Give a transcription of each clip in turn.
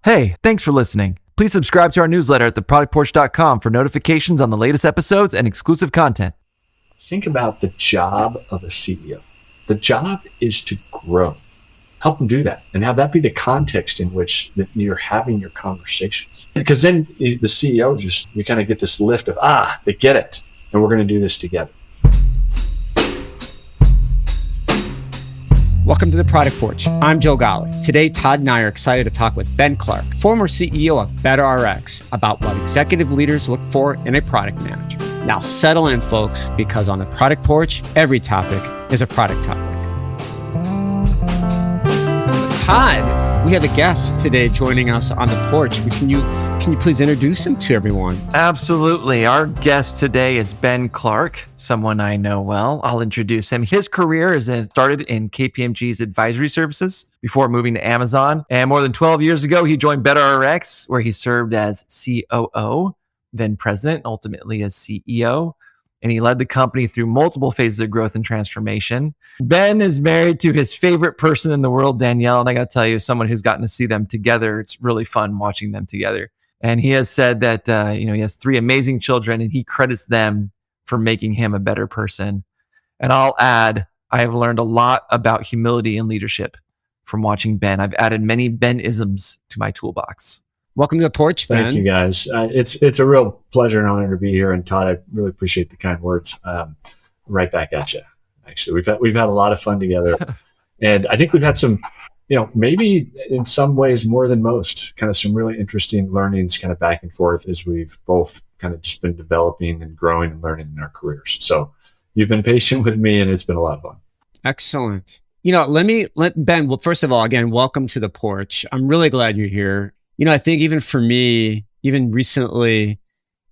Hey, thanks for listening. Please subscribe to our newsletter at theproductporch.com for notifications on the latest episodes and exclusive content. Think about the job of a CEO. The job is to grow. Help them do that and have that be the context in which you're having your conversations. Because then the CEO you kind of get this lift of, they get it. And we're going to do this together. Welcome to the Product Porch. I'm Joe Ghali. Today, Todd and I are excited to talk with Ben Clarke, former CEO of BetterRX, about what executive leaders look for in a product manager. Now settle in, folks, because on the Product Porch, every topic is a product topic. Todd, we have a guest today joining us on the porch. Can you please introduce him to everyone? Absolutely. Our guest today is Ben Clarke, someone I know well. I'll introduce him. His career started in KPMG's advisory services before moving to Amazon. And more than 12 years ago, he joined BetterRX, where he served as COO, then president, ultimately as CEO. And he led the company through multiple phases of growth and transformation. Ben is married to his favorite person in the world, Danielle. And I got to tell you, someone who's gotten to see them together, it's really fun watching them together. And he has said that, he has 3 amazing children and he credits them for making him a better person. And I'll add, I have learned a lot about humility and leadership from watching Ben. I've added many Ben-isms to my toolbox. Welcome to the porch, Ben. Thank you, guys. It's a real pleasure and honor to be here. And Todd, I really appreciate the kind words. Right back at you. Actually, we've had a lot of fun together, and I think we've had some, maybe in some ways more than most, kind of some really interesting learnings, kind of back and forth as we've both kind of just been developing and growing and learning in our careers. So you've been patient with me, and it's been a lot of fun. Excellent. Let Ben. Well, first of all, again, welcome to the porch. I'm really glad you're here. I think even for me, even recently,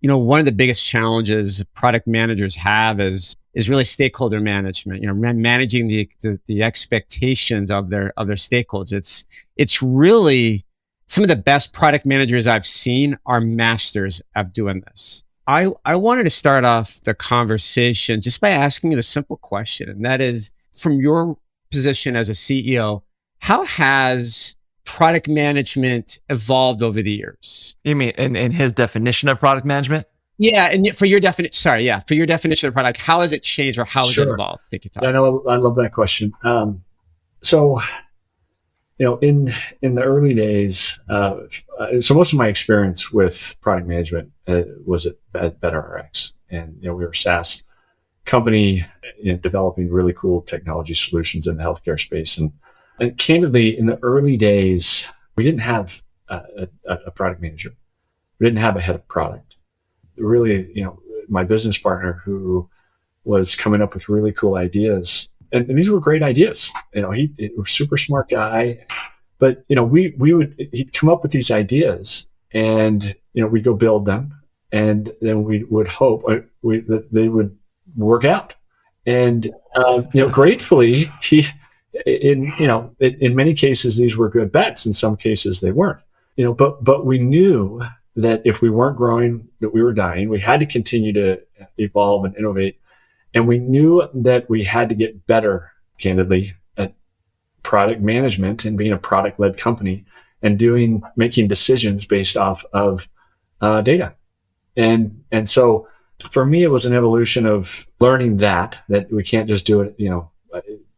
one of the biggest challenges product managers have is really stakeholder management, managing the expectations of their stakeholders. It's really some of the best product managers I've seen are masters of doing this. I wanted to start off the conversation just by asking you a simple question. And that is, from your position as a CEO, how has product management evolved over the years? You mean in his definition of product management? Yeah, and for your definition of product, how has it changed or how has it evolved? Thank you, Todd. I know, I love that question. So in the early days, so most of my experience with product management was at BetterRX, and we were a SaaS company developing really cool technology solutions in the healthcare space. And candidly, in the early days, we didn't have a product manager. We didn't have a head of product. Really, my business partner who was coming up with really cool ideas, and these were great ideas. He was a super smart guy, but he'd come up with these ideas, and we'd go build them, and then we would hope that they would work out. And gratefully, in many cases, these were good bets. In some cases, they weren't. But we knew that if we weren't growing, that we were dying. We had to continue to evolve and innovate, and we knew that we had to get better, candidly, at product management and being a product-led company and making decisions based off of data. And so, for me, it was an evolution of learning that we can't just do it,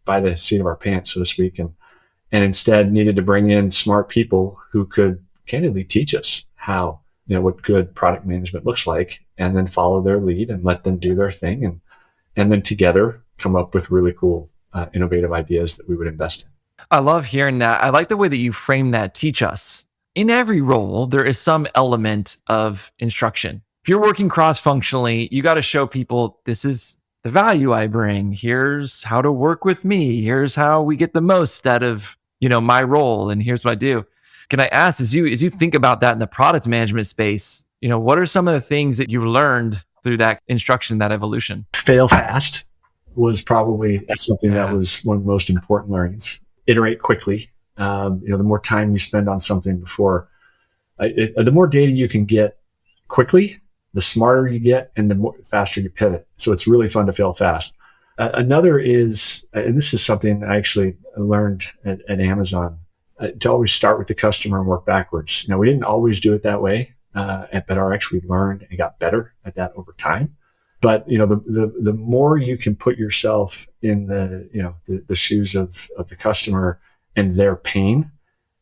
by the seat of our pants, so to speak, and instead needed to bring in smart people who could candidly teach us how, what good product management looks like, and then follow their lead and let them do their thing, and then together come up with really cool, innovative ideas that we would invest in. I love hearing that. I like the way that you frame that. Teach us. In every role, there is some element of instruction. If you're working cross-functionally, you got to show people, this is the value I bring. Here's how to work with me. Here's how we get the most out of, my role. And here's what I do. Can I ask, as you think about that in the product management space, what are some of the things that you learned through that instruction, that evolution? Fail fast was probably something that was one of the most important learnings. Iterate quickly. The more time you spend on something before, the more data you can get quickly, the smarter you get, and the faster you pivot. So it's really fun to fail fast. Another is, and this is something I actually learned at Amazon, to always start with the customer and work backwards. Now, we didn't always do it that way. At BetterRx, we learned and got better at that over time. But the more you can put yourself in the shoes of the customer and their pain,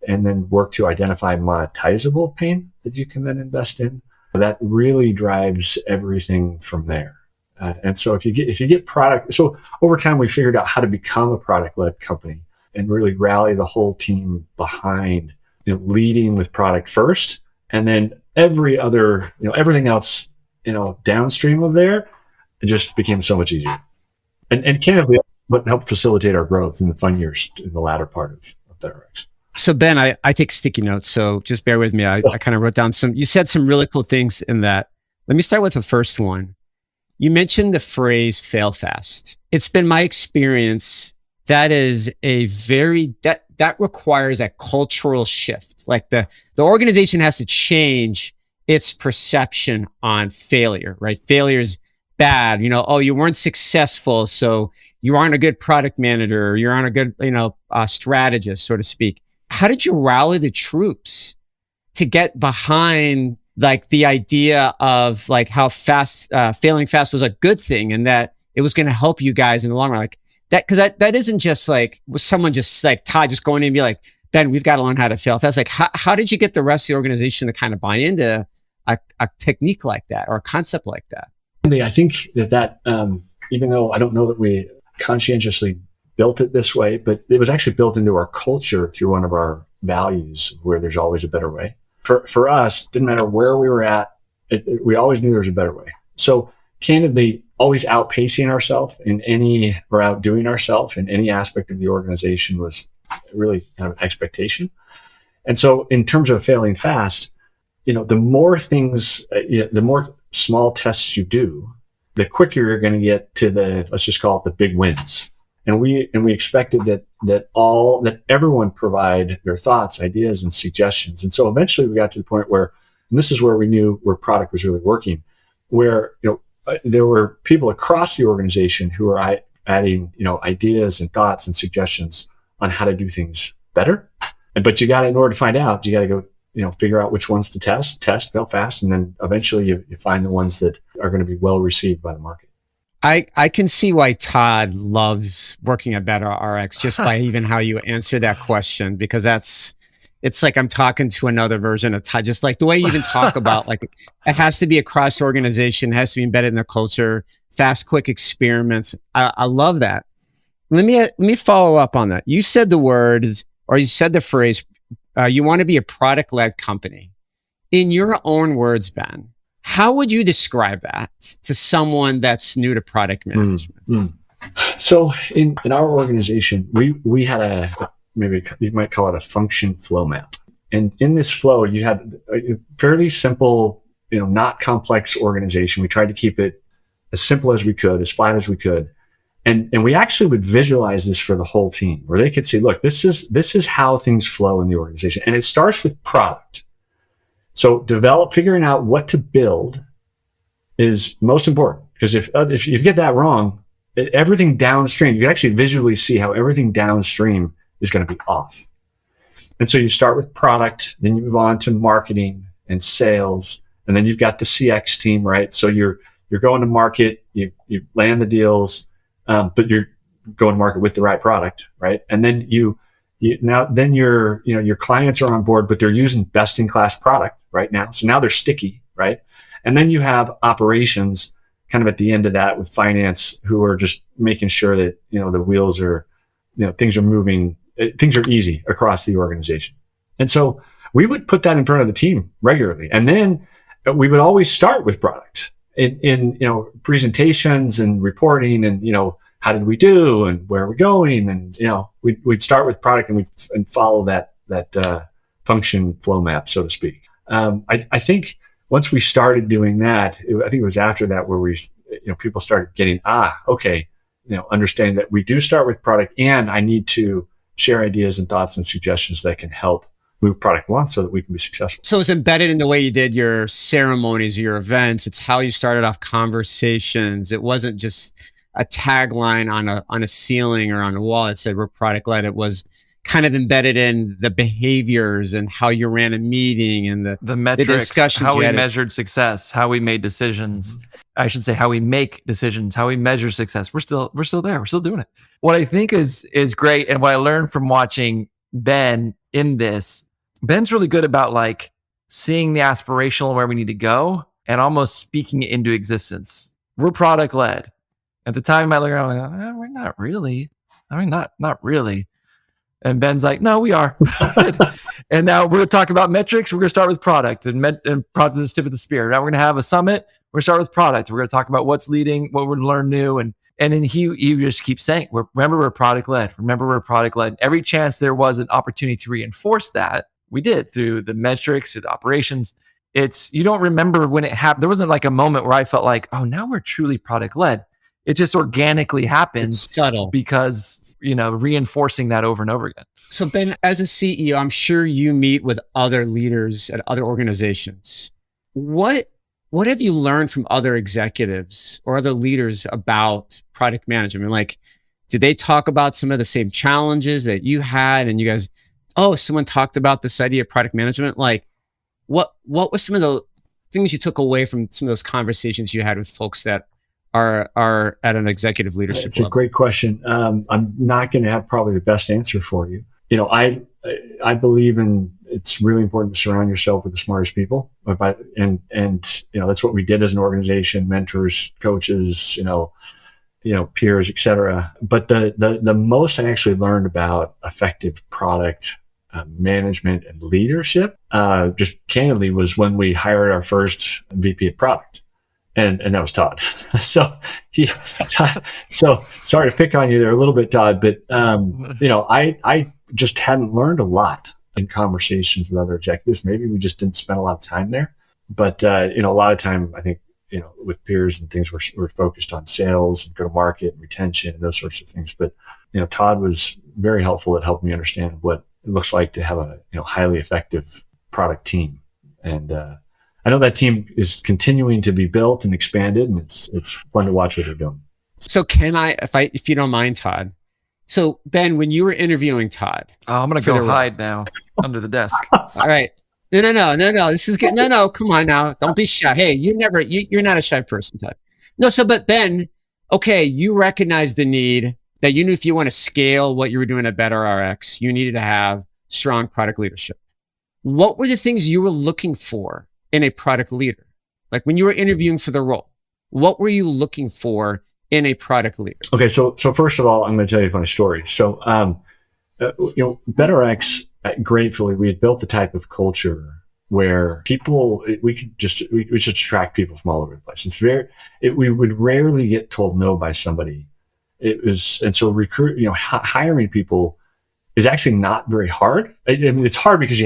and then work to identify monetizable pain that you can then invest in, that really drives everything from there. And so if you get product, so over time we figured out how to become a product-led company and really rally the whole team behind leading with product first, and then every other everything else downstream of there, it just became so much easier. And candidly, what helped facilitate our growth in the fun years in the latter part of BetterRx. So Ben, I take sticky notes, so just bear with me. I kind of wrote down you said some really cool things in that. Let me start with the first one. You mentioned the phrase fail fast. It's been my experience that is that requires a cultural shift. Like the organization has to change its perception on failure, right? Failure is bad. You weren't successful, so you aren't a good product manager, or you aren't a good, strategist, so to speak. How did you rally the troops to get behind like the idea of like how failing fast was a good thing and that it was going to help you guys in the long run? Like that, because that isn't just like someone just like Todd just going in and be like, Ben, we've got to learn how to fail fast. Like how did you get the rest of the organization to kind of buy into a technique like that or a concept like that? I think that even though I don't know that we conscientiously built it this way, but it was actually built into our culture through one of our values where there's always a better way. For us, didn't matter where we were at, we always knew there was a better way. So candidly, always outpacing ourselves or outdoing ourselves in any aspect of the organization was really kind of an expectation. And so in terms of failing fast, the more things, the more small tests you do, the quicker you're going to get to let's just call it the big wins. And we expected that everyone provide their thoughts, ideas, and suggestions. And so eventually we got to the point where, and this is where we knew where product was really working, where there were people across the organization who were adding ideas and thoughts and suggestions on how to do things better. But in order to find out, you got to go figure out which ones to test, fail fast, and then eventually you find the ones that are going to be well received by the market. I can see why Todd loves working at BetterRx just by even how you answer that question, because it's like I'm talking to another version of Todd, just like the way you even talk about like it has to be across the organization, it has to be embedded in the culture, fast, quick experiments. I love that. Let me follow up on that. You said the words, or you said the phrase, you want to be a product-led company. In your own words, Ben, how would you describe that to someone that's new to product management? So in our organization, we had maybe you might call it a function flow map. And in this flow, you had a fairly simple, not complex organization. We tried to keep it as simple as we could, as flat as we could. And we actually would visualize this for the whole team where they could see, look, this is how things flow in the organization. And it starts with product. So figuring out what to build is most important, because if you get that wrong, everything downstream, you can actually visually see how everything downstream is going to be off. And so you start with product, then you move on to marketing and sales, and then you've got the CX team, right? So you're going to market, you land the deals, but you're going to market with the right product, right? And then your clients are on board, but they're using best in class product right now. So now they're sticky, right? And then you have operations kind of at the end of that with finance, who are just making sure that, the wheels are, things are moving, things are easy across the organization. And so we would put that in front of the team regularly. And then we would always start with product in presentations and reporting and, how did we do and where are we going? And, we'd start with product and follow that function flow map, so to speak. I think once we started doing that, I think it was after that where people started getting, understanding that we do start with product, and I need to share ideas and thoughts and suggestions that can help move product along so that we can be successful. So it's embedded in the way you did your ceremonies, your events. It's how you started off conversations. It wasn't just a tagline on a ceiling or on a wall that said we're product led. It was kind of embedded in the behaviors and how you ran a meeting and the metrics, discussions how you we had. measured success, how we made decisions. I should say how we make decisions, how we measure success. We're still there. We're still doing it. What I think is great, and what I learned from watching Ben in this, Ben's really good about like seeing the aspirational where we need to go and almost speaking it into existence. We're product led. At the time, I look around, I'm like, we're not really. I mean, not really. And Ben's like, no, we are. And now we're going to talk about metrics. We're going to start with product, and product is the tip of the spear. Now we're going to have a summit. We're going to start with product. We're going to talk about what's leading, what we're going to learn new. And then he just keeps saying, remember, we're product led. Remember, we're product led. Every chance there was an opportunity to reinforce that, we did through the metrics, through the operations. You don't remember when it happened. There wasn't like a moment where I felt like, oh, now we're truly product led. It just organically happens. It's subtle because, reinforcing that over and over again. So Ben, as a CEO, I'm sure you meet with other leaders at other organizations. What have you learned from other executives or other leaders about product management? Like, did they talk about some of the same challenges that you had and you guys, someone talked about this idea of product management? Like, what was some of the things you took away from some of those conversations you had with folks that are at an executive leadership It's level? a great question. I'm not going to have probably the best answer for you. I believe in it's really important to surround yourself with the smartest people. And that's what we did as an organization: mentors, coaches, peers, etc. But the most I actually learned about effective product management and leadership, just candidly, was when we hired our first VP of product. And that was Todd. So sorry to pick on you there a little bit, Todd, but I just hadn't learned a lot in conversations with other executives. Maybe we just didn't spend a lot of time there. But a lot of time, I think, with peers and things, we're focused on sales and go-to-market and retention and those sorts of things. But Todd was very helpful at helping me understand what it looks like to have a highly effective product team. And I know that team is continuing to be built and expanded, and it's fun to watch what they're doing. So can if you don't mind, Todd. So Ben, when you were interviewing Todd, I'm going to go hide now under the desk. All right. No. This is good. No. Come on now. Don't be shy. Hey, you're not a shy person, Todd. No. So, but Ben, okay, you recognize the need that you knew if you want to scale what you were doing at BetterRX, you needed to have strong product leadership. What were the things you were looking for in a product leader? Like when you were interviewing for the role, what were you looking for in a product leader? Okay, so first of all, I'm going to tell you a funny story. So, BetterRX, gratefully, we had built the type of culture where people, we just attract people from all over the place. We would rarely get told no by somebody. And so hiring people is actually not very hard. I mean, it's hard because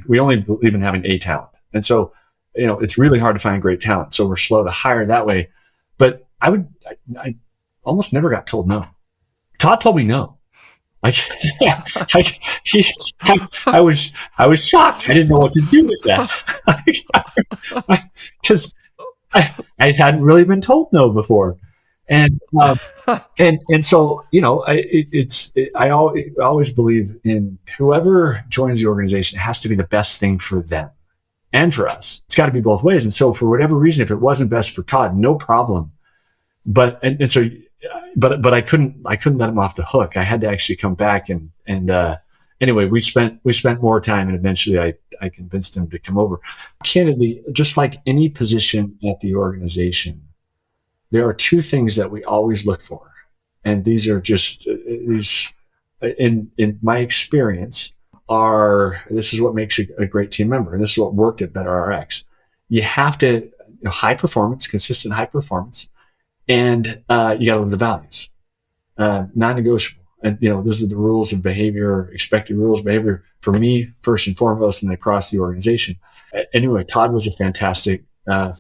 we only believe in having A talent. And so, it's really hard to find great talent. So we're slow to hire that way. But I almost never got told no. Todd told me no. I was shocked. I didn't know what to do with that because I hadn't really been told no before. And so I always believe in whoever joins the organization has to be the best thing for them and for us. It's got to be both ways. And so for whatever reason, if it wasn't best for Todd, no problem. But I couldn't let him off the hook. I had to actually come back and anyway, we spent more time, and eventually I convinced him to come over. Candidly, just like any position at the organization, there are two things that we always look for. And these are just these in my experience this is what makes a great team member. And this is what worked at BetterRX. You have to high performance, consistent high performance. And you got to live the values, non-negotiable. And those are the rules of behavior, expected rules of behavior for me first and foremost, and across the organization. Anyway, Todd was a fantastic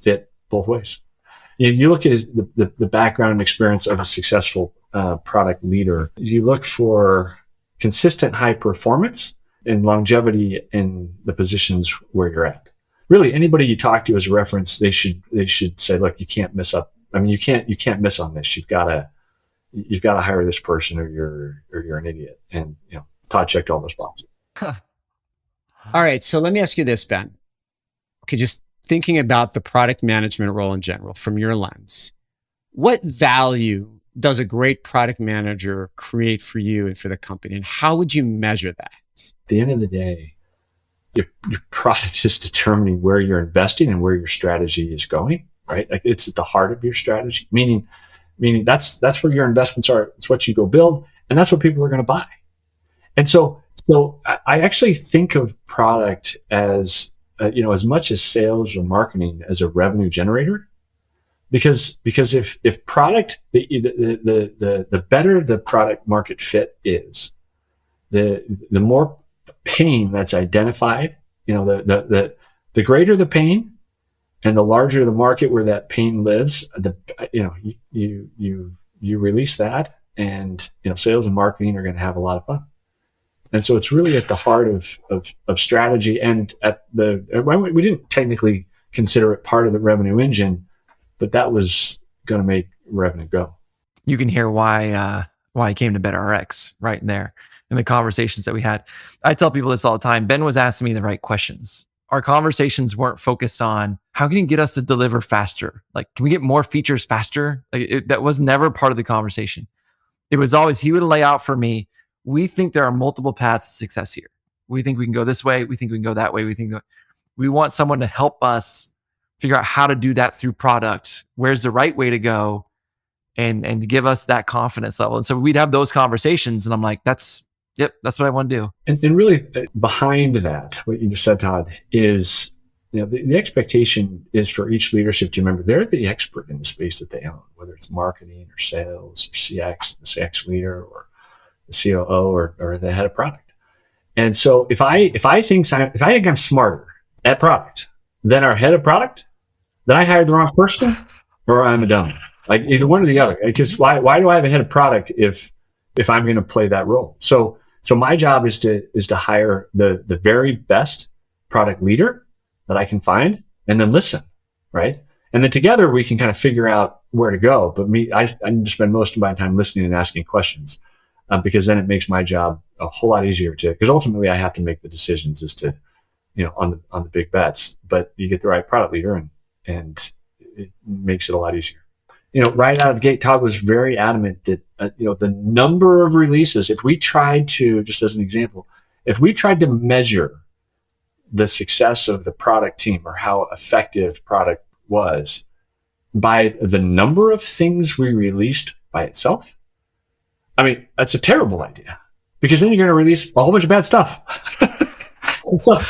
fit both ways. You look at the background and experience of a successful product leader. You look for consistent high performance and longevity in the positions where you're at. Really, anybody you talk to as a reference, they should say, look, you can't miss up. I mean, you can't miss on this. You've got to hire this person, or you're an idiot. And Todd checked all those boxes. All right. So let me ask you this, Ben. Okay, just thinking about the product management role in general from your lens, what value does a great product manager create for you and for the company? And how would you measure that? At the end of the day, your product is determining where you're investing and where your strategy is going, right? Like it's at the heart of your strategy, meaning that's where your investments are. It's what you go build, and that's what people are going to buy. And so I actually think of product as as much as sales or marketing as a revenue generator, because if product the better the product market fit is, the more pain that's identified, the greater the pain and the larger the market where that pain lives, you release that, and sales and marketing are going to have a lot of fun. And so it's really at the heart of strategy, and we didn't technically consider it part of the revenue engine, but that was going to make revenue go. You can hear why I came to BetterRX right in there in the conversations that we had. I tell people this all the time. Ben was asking me the right questions. Our conversations weren't focused on how can you get us to deliver faster? Like, can we get more features faster? That was never part of the conversation. It was always, he would lay out for me, we think there are multiple paths to success here. We think we can go this way. We think we can go that way. We want someone to help us figure out how to do that through product. Where's the right way to go, and give us that confidence level. And so we'd have those conversations, and I'm like, that's what I want to do. And really behind that, what you just said, Todd, is the expectation is for each leadership to remember they're the expert in the space that they own, whether it's marketing or sales or CX, the CX leader, or the COO or the head of product. And so if I think I'm smarter at product than our head of product, then I hired the wrong person, or I'm a dummy. Like either one or the other. Because why do I have a head of product if I'm going to play that role? So my job is to hire the very best product leader that I can find, and then listen, right? And then together we can kind of figure out where to go. But I need to spend most of my time listening and asking questions, because then it makes my job a whole lot easier because ultimately I have to make the decisions as to, on the big bets. But you get the right product leader, and it makes it a lot easier. Right out of the gate, Todd was very adamant that, the number of releases, if we tried to, just as an example, if we tried to measure the success of the product team or how effective product was by the number of things we released by itself, I mean, that's a terrible idea, because then you're going to release a whole bunch of bad stuff. And so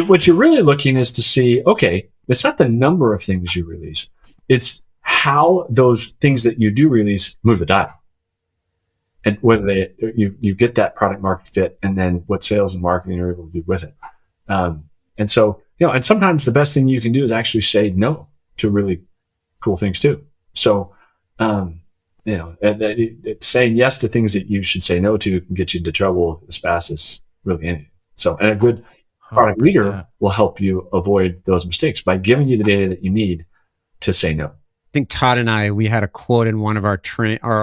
what you're really looking is to see, okay, it's not the number of things you release. It's how those things that you do release move the dial, and whether you get that product market fit, and then what sales and marketing are able to do with it. And so, and sometimes the best thing you can do is actually say no to really cool things too. So, saying yes to things that you should say no to can get you into trouble as fast as really anything. So, and a good product 100%. leader will help you avoid those mistakes by giving you the data that you need to say no. I think Todd and we had a quote in one of our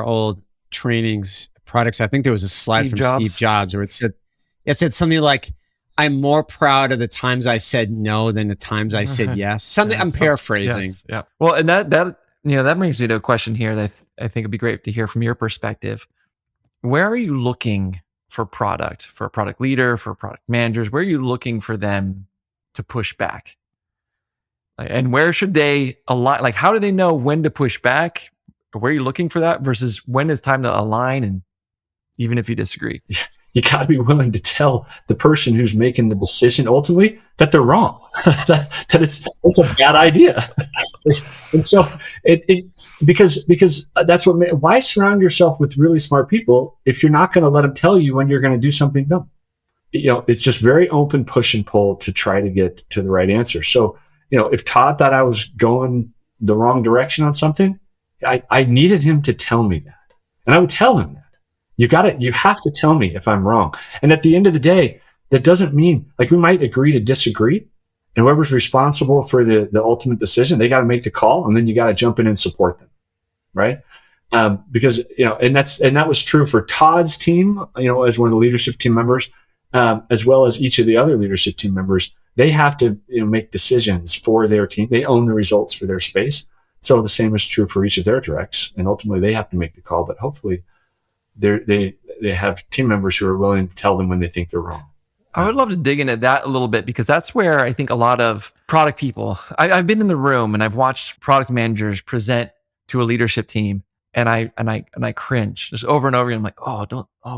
old trainings products. I think there was a slide from Steve Jobs where it said something like, I'm more proud of the times I said no than the times I said yes. Something I'm paraphrasing. Yes, yeah. Well, and that brings me to a question here that I think it'd be great to hear from your perspective. Where are you looking for a product leader, for product managers? Where are you looking for them to push back? And where should they align? Like, how do they know when to push back? Where are you looking for that versus when it's time to align? And even if you disagree, you got to be willing to tell the person who's making the decision ultimately that they're wrong, that it's a bad idea. And so because that's why surround yourself with really smart people if you're not going to let them tell you when you're going to do something dumb. It's just very open push and pull to try to get to the right answer. So, if Todd thought I was going the wrong direction on something, I needed him to tell me that. And I would tell him that. You have to tell me if I'm wrong. And at the end of the day, that doesn't mean, like, we might agree to disagree, and whoever's responsible for the ultimate decision, they got to make the call, and then you got to jump in and support them. Right. Because, and that was true for Todd's team, as one of the leadership team members, as well as each of the other leadership team members. They have to make decisions for their team. They own the results for their space. So the same is true for each of their directs, and ultimately they have to make the call. But hopefully, they have team members who are willing to tell them when they think they're wrong. I would love to dig into that a little bit, because that's where I think a lot of product people, I've been in the room and I've watched product managers present to a leadership team, and I cringe just over and over again. I'm like,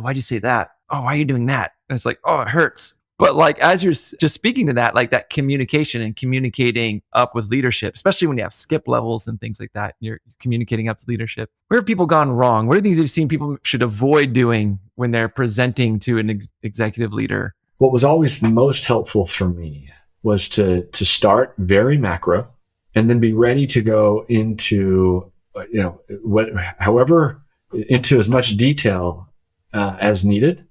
why'd you say that? Oh, why are you doing that? And it's like, oh, it hurts. But like, as you're just speaking to that, like that communication and communicating up with leadership, especially when you have skip levels and things like that, you're communicating up to leadership. Where have people gone wrong? What are things you've seen people should avoid doing when they're presenting to an executive leader? What was always most helpful for me was to start very macro, and then be ready to go into, into as much detail as needed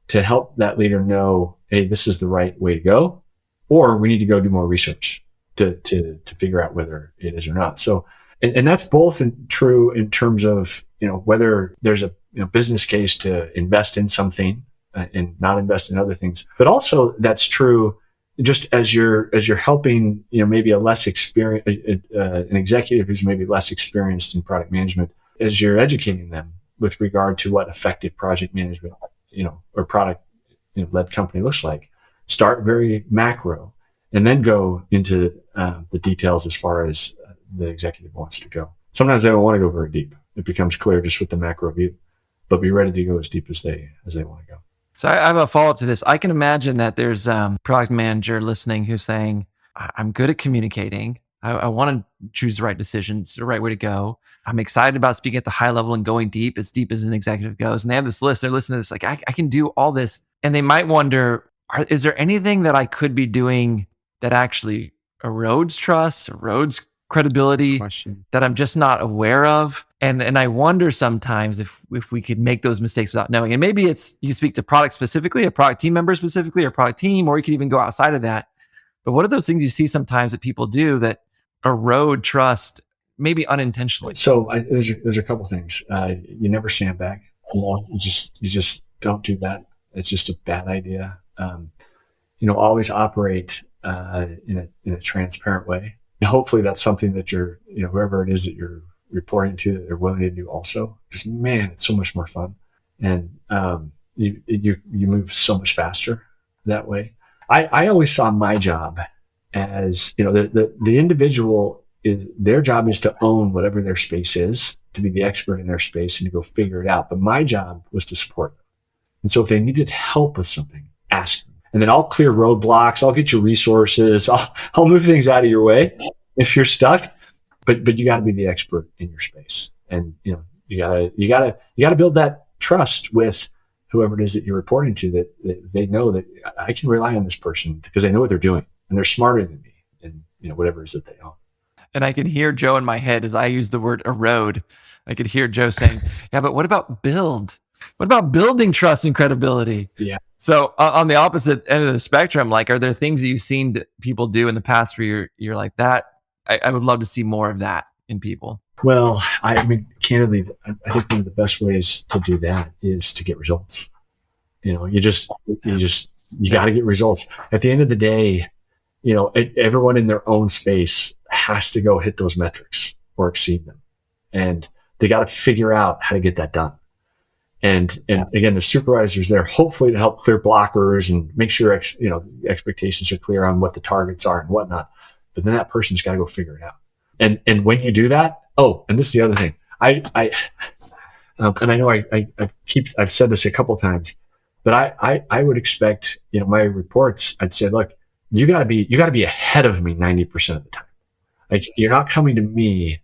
to help that leader know, hey, this is the right way to go, or we need to go do more research to figure out whether it is or not. So, and that's both true in terms of, whether there's a business case to invest in something and not invest in other things, but also that's true just as you're helping, maybe a less experienced, an executive who's maybe less experienced in product management, as you're educating them with regard to what effective project management, or product led company looks like. Start very macro, and then go into the details as far as the executive wants to go. Sometimes they don't want to go very deep. It becomes clear just with the macro view, but be ready to go as deep as they want to go. So I have a follow-up to this. I can imagine that there's a product manager listening who's saying, I'm good at communicating. I want to choose the right decisions, the right way to go. I'm excited about speaking at the high level and going deep as an executive goes. And they have this list. They're listening to this like, I can do all this. And they might wonder, is there anything that I could be doing that actually erodes trust, erodes credibility that I'm just not aware of? And I wonder sometimes if we could make those mistakes without knowing. And maybe it's, you speak to product specifically, a product team member specifically, or product team, or you could even go outside of that. But what are those things you see sometimes that people do that erode trust, maybe unintentionally? So there's a couple things. You never sandbag. You just don't do that. It's just a bad idea. Always operate in a transparent way. And hopefully that's something that you're, whoever it is that you're reporting to, that they're willing to do also. Because man, it's so much more fun, and you move so much faster that way. I always saw my job as, the individual is, their job is to own whatever their space is, to be the expert in their space and to go figure it out. But my job was to support them. And so if they needed help with something, ask them. And then I'll clear roadblocks. I'll get you resources. I'll move things out of your way if you're stuck. But you got to be the expert in your space, and you gotta build that trust with whoever it is that you're reporting to, that they know that I can rely on this person because they know what they're doing and they're smarter than me, and whatever it is that they own. And I can hear Joe in my head as I use the word erode. I could hear Joe saying, "Yeah, but what about build? What about building trust and credibility?" Yeah. So on the opposite end of the spectrum, like, are there things that you've seen people do in the past where you're like that? I would love to see more of that in people. Well, I mean, candidly, I think one of the best ways to do that is to get results. You got to get results. At the end of the day, everyone in their own space has to go hit those metrics or exceed them, and they got to figure out how to get that done. And again, the supervisor's there hopefully to help clear blockers and make sure expectations are clear on what the targets are and whatnot. But then that person's got to go figure it out. And when you do that, and this is the other thing. And I know I've said this a couple of times, but I would expect, my reports, I'd say, look, you gotta be ahead of me 90% of the time. Like, you're not coming to me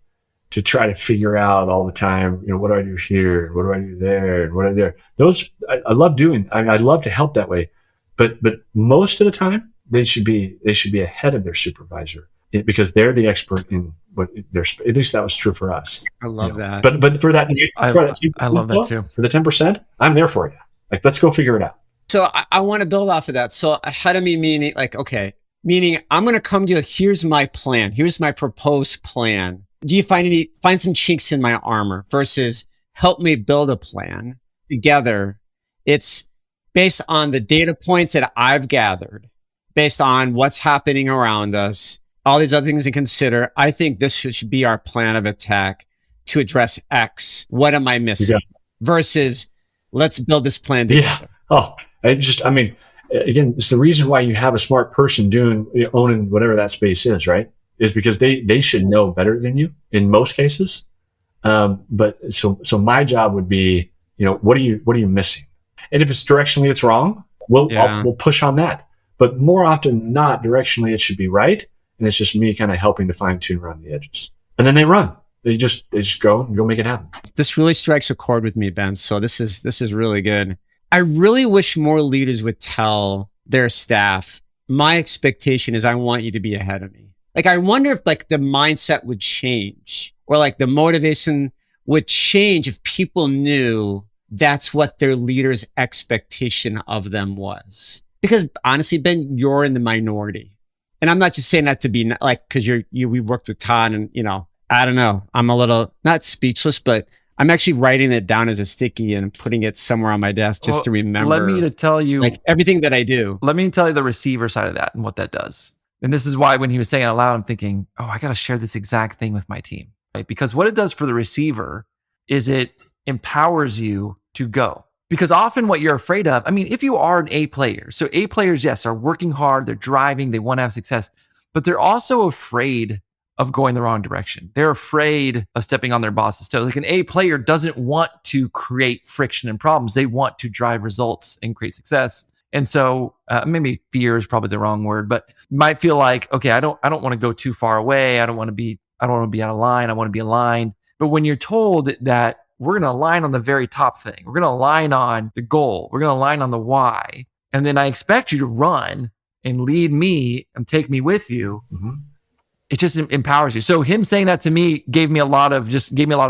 to try to figure out all the time, what do I do here? What do I do there? And what are there? Those I love doing. I love to help that way. But most of the time, they should be ahead of their supervisor, because they're the expert in what their, at least that was true for us. I love that. But for that, I love that too. For the 10%, I'm there for you. Like, let's go figure it out. So I want to build off of that. So ahead of me, meaning I'm going to come to you. Here's my plan. Here's my proposed plan. Do you find some chinks in my armor versus help me build a plan together? It's based on the data points that I've gathered, based on what's happening around us, all these other things to consider. I think this should be our plan of attack to address X. What am I missing? Versus let's build this plan together. Yeah. Oh, I mean, again, it's the reason why you have a smart person owning whatever that space is, right? Is because they should know better than you in most cases. But so my job would be, what are you missing? And if it's directionally it's wrong, we'll push on that. But more often than not, directionally it should be right, and it's just me kind of helping to fine tune around the edges. And then they run. They just go make it happen. This really strikes a chord with me, Ben. So this is really good. I really wish more leaders would tell their staff, my expectation is I want you to be ahead of me. Like, I wonder if like the mindset would change or like the motivation would change if people knew that's what their leader's expectation of them was. Because honestly, Ben, you're in the minority. And I'm not just saying that to be like, cause we worked with Todd and, I don't know, I'm a little not speechless, but I'm actually writing it down as a sticky and putting it somewhere on my desk just to remember. Let me tell you like everything that I do. Let me tell you the receiver side of that and what that does. And this is why when he was saying it out loud, I'm thinking, oh, I got to share this exact thing with my team, right? Because what it does for the receiver is it empowers you to go. Because often what you're afraid of, I mean, if you are an A player, so A players, yes, are working hard, they're driving, they want to have success, but they're also afraid of going the wrong direction. They're afraid of stepping on their boss's toes. Like an A player doesn't want to create friction and problems. They want to drive results and create success. And so maybe fear is probably the wrong word, but you might feel like, okay, I don't want to go too far away. I don't want to be out of line. I want to be aligned. But when you're told that we're going to align on the very top thing, we're going to align on the goal, we're going to align on the why, and then I expect you to run and lead me and take me with you. Mm-hmm. It just empowers you. So him saying that to me gave me a lot of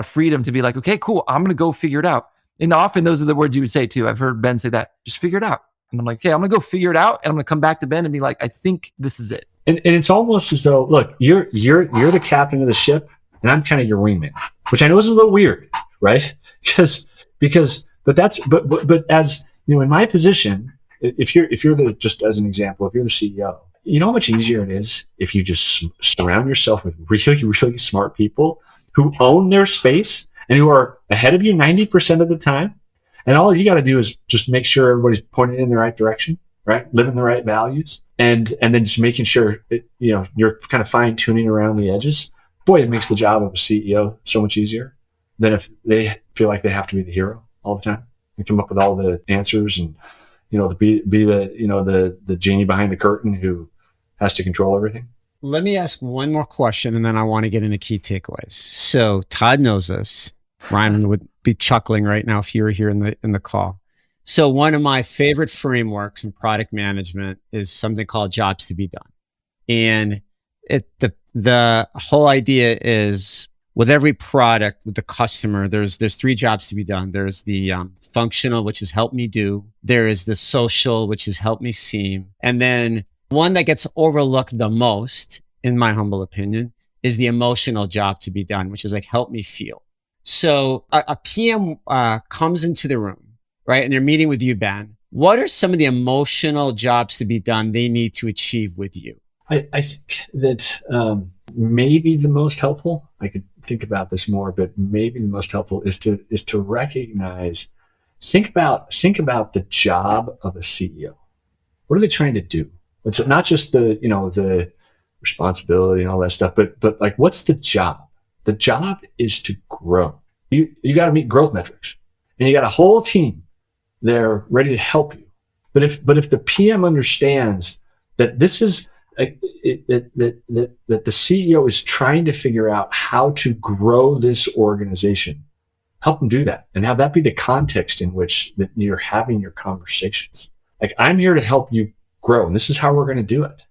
freedom to be like, okay, cool. I'm going to go figure it out. And often those are the words you would say too. I've heard Ben say that, just figure it out. And I'm like, okay, I'm going to go figure it out. And I'm going to come back to Ben and be like, I think this is it. And it's almost as though, look, you're the captain of the ship and I'm kind of your wingman, which I know is a little weird, right? But as you know, in my position, if you're just as an example, if you're the CEO, you know how much easier it is if you just surround yourself with really, really smart people who own their space and who are ahead of you 90% of the time. And all you got to do is just make sure everybody's pointing in the right direction, right? Living the right values, and then just making sure that, you're kind of fine tuning around the edges. Boy, it makes the job of a CEO so much easier than if they feel like they have to be the hero all the time and come up with all the answers and be the genie behind the curtain who has to control everything. Let me ask one more question, and then I want to get into key takeaways. So Todd knows this. Ryan would be chuckling right now if you were here in the call. So one of my favorite frameworks in product management is something called jobs to be done. And the whole idea is with every product, with the customer, there's three jobs to be done. There's the functional, which is help me do. There is the social, which is help me seem. And then one that gets overlooked the most, in my humble opinion, is the emotional job to be done, which is like help me feel. So a PM comes into the room, right? And they're meeting with you, Ben. What are some of the emotional jobs to be done they need to achieve with you? I think that maybe the most helpful, I could think about this more, but maybe the most helpful is to recognize, think about the job of a CEO. What are they trying to do? It's not just the responsibility and all that stuff, but like, what's the job? The job is to grow. You got to meet growth metrics, and you got a whole team there ready to help you. But if the PM understands that this is that the CEO is trying to figure out how to grow this organization, help them do that, and have that be the context in which that you're having your conversations. Like, I'm here to help you grow, and this is how we're going to do it.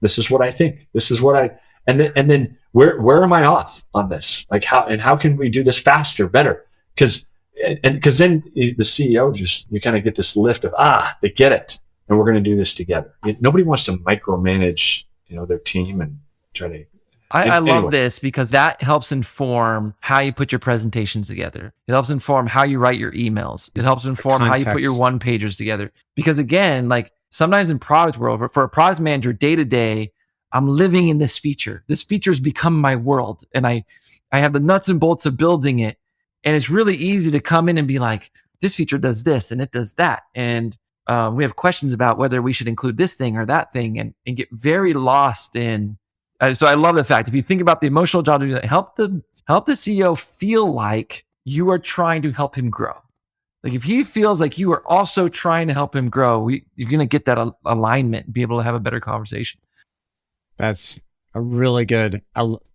This is what I think. This is what and then where am I off on this? Like, how can we do this faster, better? Because then the CEO you kind of get this lift of, they get it, and we're going to do this together. Nobody wants to micromanage, their team and try to. I love Anyway. this because that helps inform how you put your presentations together. It helps inform how you write your emails. It helps inform how you put your context. one-pagers together. Because again, like sometimes in product world, for a product manager day to day, I'm living in this feature. This feature has become my world. And I have the nuts and bolts of building it. And it's really easy to come in and be like, this feature does this and it does that. And we have questions about whether we should include this thing or that thing and get very lost in. So I love the fact, if you think about the emotional job, help the CEO feel like you are trying to help him grow. Like if he feels like you are also trying to help him grow, you're going to get that alignment and be able to have a better conversation. That's a really good.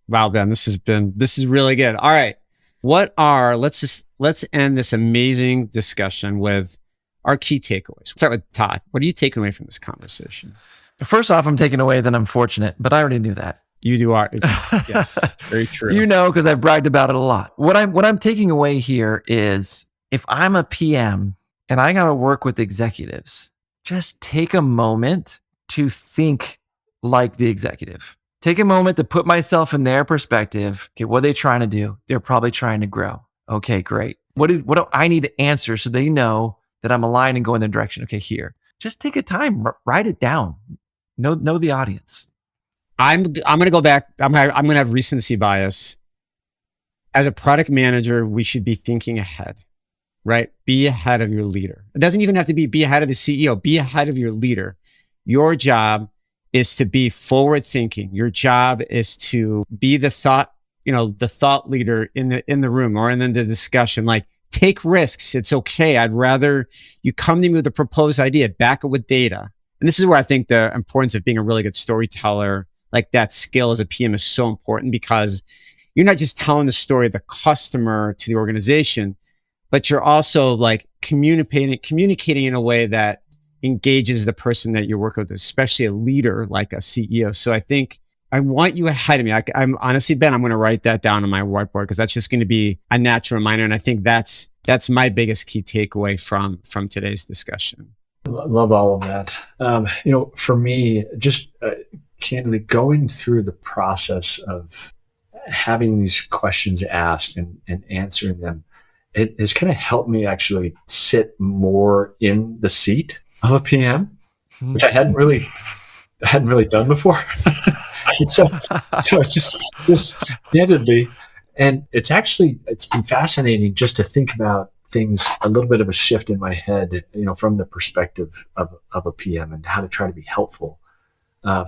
Wow, Ben, this is really good. All right. Let's end this amazing discussion with our key takeaways. We'll start with Todd. What are you taking away from this conversation? First off, I'm taking away that I'm fortunate, but I already knew that. You do are. Yes, very true. You know, because I've bragged about it a lot. What I'm taking away here is if I'm a PM and I got to work with executives, just take a moment to think like the executive. Take a moment to put myself in their perspective. Okay, what are they trying to do? They're probably trying to grow. Okay, great. What do I need to answer so they know that I'm aligned and go in their direction? Okay, here. Just take a time, write it down. Know the audience. I'm going to go back. I'm going to have recency bias. As a product manager, we should be thinking ahead, right? Be ahead of your leader. It doesn't even have to be ahead of the CEO. Be ahead of your leader. Your job is to be forward thinking. Your job is to be the thought leader in the room or in the discussion. Like, take risks. It's okay. I'd rather you come to me with a proposed idea, back it with data. And this is where I think the importance of being a really good storyteller, like that skill as a PM, is so important, because you're not just telling the story of the customer to the organization, but you're also like communicating in a way that engages the person that you're working with, especially a leader like a CEO. So I think I want you ahead of me. I'm honestly, Ben, I'm going to write that down on my whiteboard, because that's just going to be a natural reminder. And I think that's my biggest key takeaway from today's discussion. Love all of that. For me, just candidly going through the process of having these questions asked and answering them, it has kind of helped me actually sit more in the seat of a PM, which I hadn't really done before. so just candidly, and it's been fascinating just to think about things, a little bit of a shift in my head, from the perspective of a PM and how to try to be helpful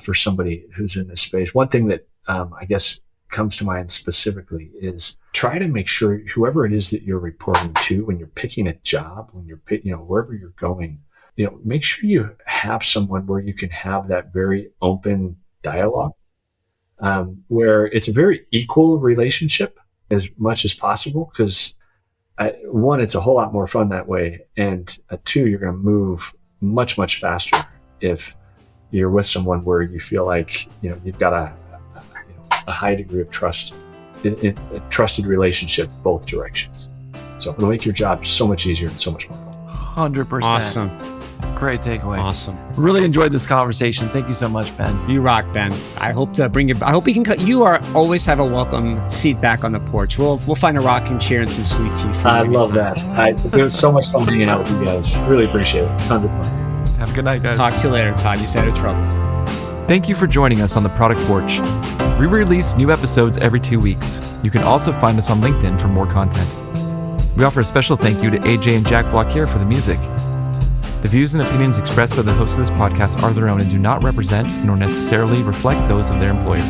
for somebody who's in this space. One thing that I guess comes to mind specifically is try to make sure whoever it is that you're reporting to, when you're picking a job, when you're wherever you're going, make sure you have someone where you can have that very open dialogue, where it's a very equal relationship as much as possible, because one, it's a whole lot more fun that way, and two, you're going to move much, much faster if you're with someone where you feel like you've got a high degree of trust, a trusted relationship both directions. So it'll make your job so much easier and so much more fun. 100%. Awesome. Great takeaway. Awesome. Really enjoyed this conversation. Thank you so much, Ben. You rock, Ben. I hope to bring you. I hope we can. You always have a welcome seat back on the porch. We'll find a rocking chair and some sweet tea for you. I love that. It was so much fun hanging out with you guys. Really appreciate it. Tons of fun. Have a good night, guys. Talk to you later, Todd. You stay out of trouble. Thank you for joining us on the Product Porch. We release new episodes every 2 weeks. You can also find us on LinkedIn for more content. We offer a special thank you to AJ and Jack Blaquiere for the music. The views and opinions expressed by the hosts of this podcast are their own and do not represent nor necessarily reflect those of their employer.